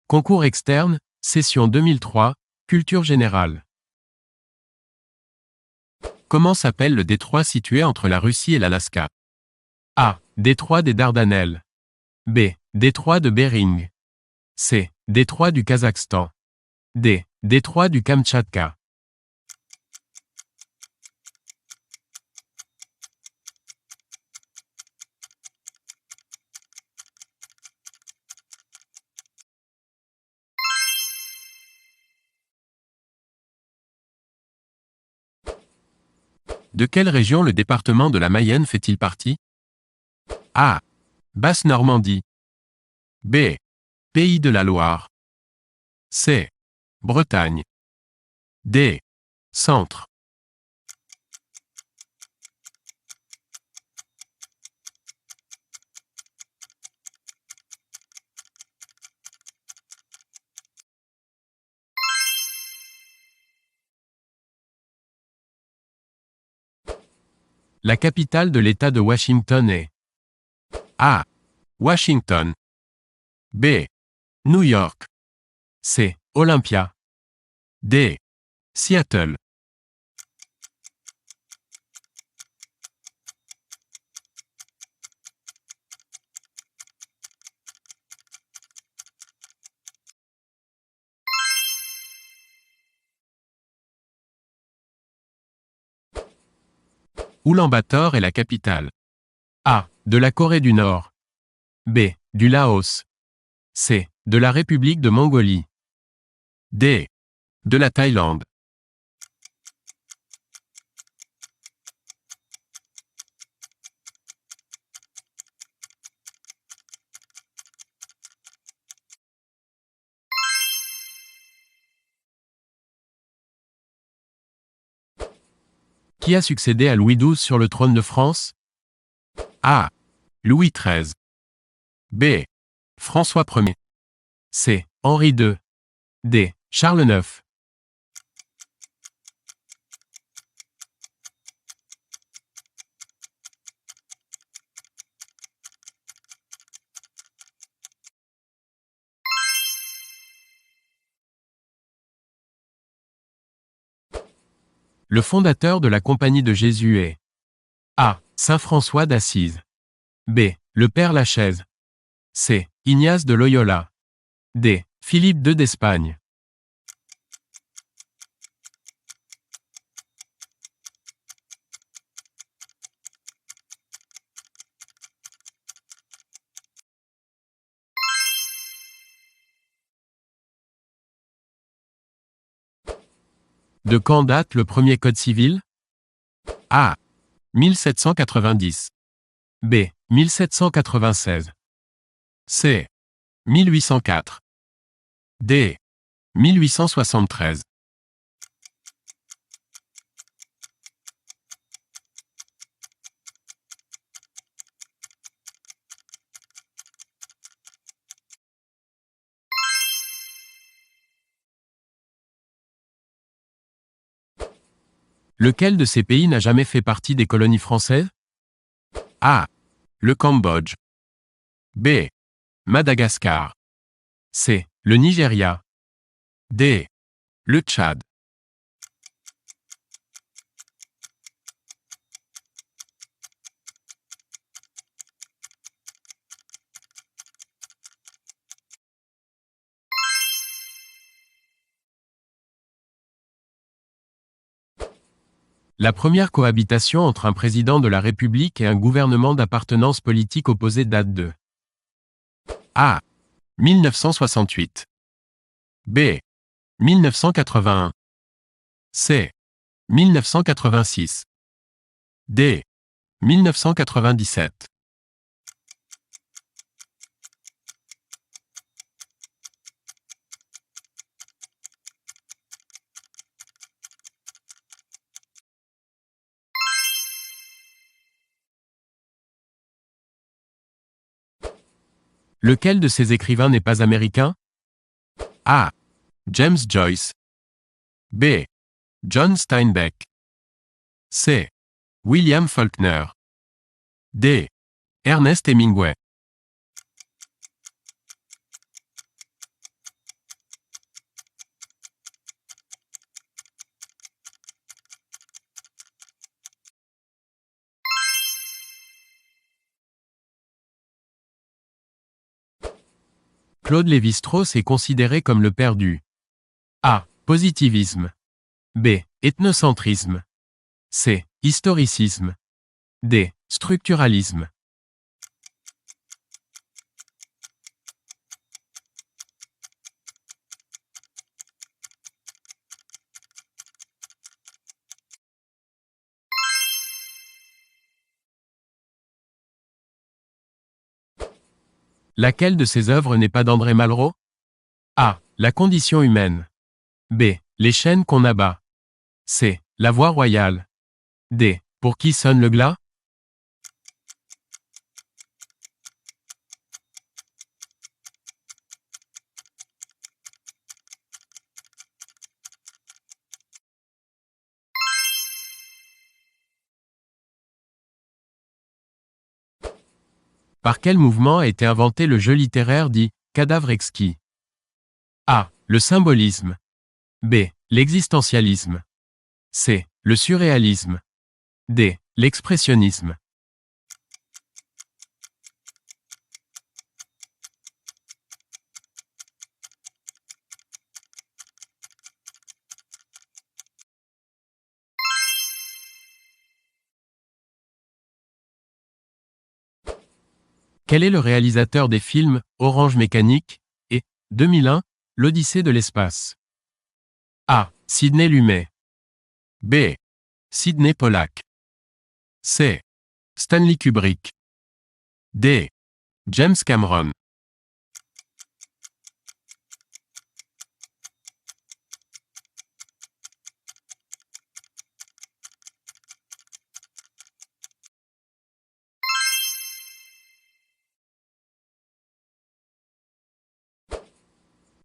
Concours externe, session 2003, culture générale. Comment s'appelle le détroit situé entre la Russie et l'Alaska? A. Détroit des Dardanelles. B. Détroit de Bering. C. Détroit du Kazakhstan. D. Détroit du Kamtchatka. De quelle région le département de la Mayenne fait-il partie? A. Basse-Normandie. B. Pays de la Loire. C. Bretagne. D. Centre. La capitale de l'État de Washington est A. Washington. B. New York. C. Olympia. D. Seattle. Ulaanbaatar est la capitale. A. De la Corée du Nord. B. Du Laos. C. De la République de Mongolie. D. De la Thaïlande. Qui a succédé à Louis XII sur le trône de France? A. Louis XIII. B. François Ier. C. Henri II. D. Charles IX. Le fondateur de la Compagnie de Jésus est A. Saint François d'Assise. B. Le Père Lachaise. C. Ignace de Loyola. D. Philippe II d'Espagne. De quand date le premier Code civil? A. 1790. B. 1796. C. 1804. D. 1873. Lequel de ces pays n'a jamais fait partie des colonies françaises? A. Le Cambodge. B. Madagascar. C. Le Nigeria. D. Le Tchad. La première cohabitation entre un président de la République et un gouvernement d'appartenance politique opposée date de A. 1968. B. 1981. C. 1986. D. 1997. Lequel de ces écrivains n'est pas américain? A. James Joyce. B. John Steinbeck. C. William Faulkner. D. Ernest Hemingway. Claude Lévi-Strauss est considéré comme le père du A. Positivisme. B. Ethnocentrisme. C. Historicisme. D. Structuralisme. Laquelle de ces œuvres n'est pas d'André Malraux? A. La condition humaine. B. Les chaînes qu'on abat. C. La voie royale. D. Pour qui sonne le glas? Par quel mouvement a été inventé le jeu littéraire dit « cadavre exquis » ? A. Le symbolisme. B. L'existentialisme. C. Le surréalisme. D. L'expressionnisme. Quel est le réalisateur des films Orange Mécanique et 2001, l'Odyssée de l'espace? A. Sidney Lumet. B. Sidney Pollack. C. Stanley Kubrick. D. James Cameron.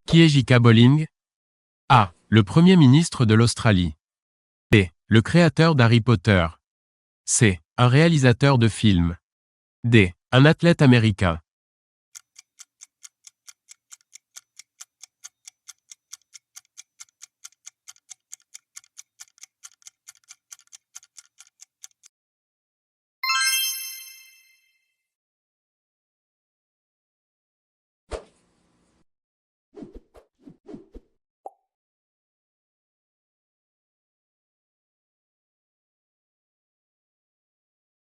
Qui est J.K. Rowling? A. Le Premier ministre de l'Australie. B. Le créateur d'Harry Potter. C. Un réalisateur de films. D. Un athlète américain.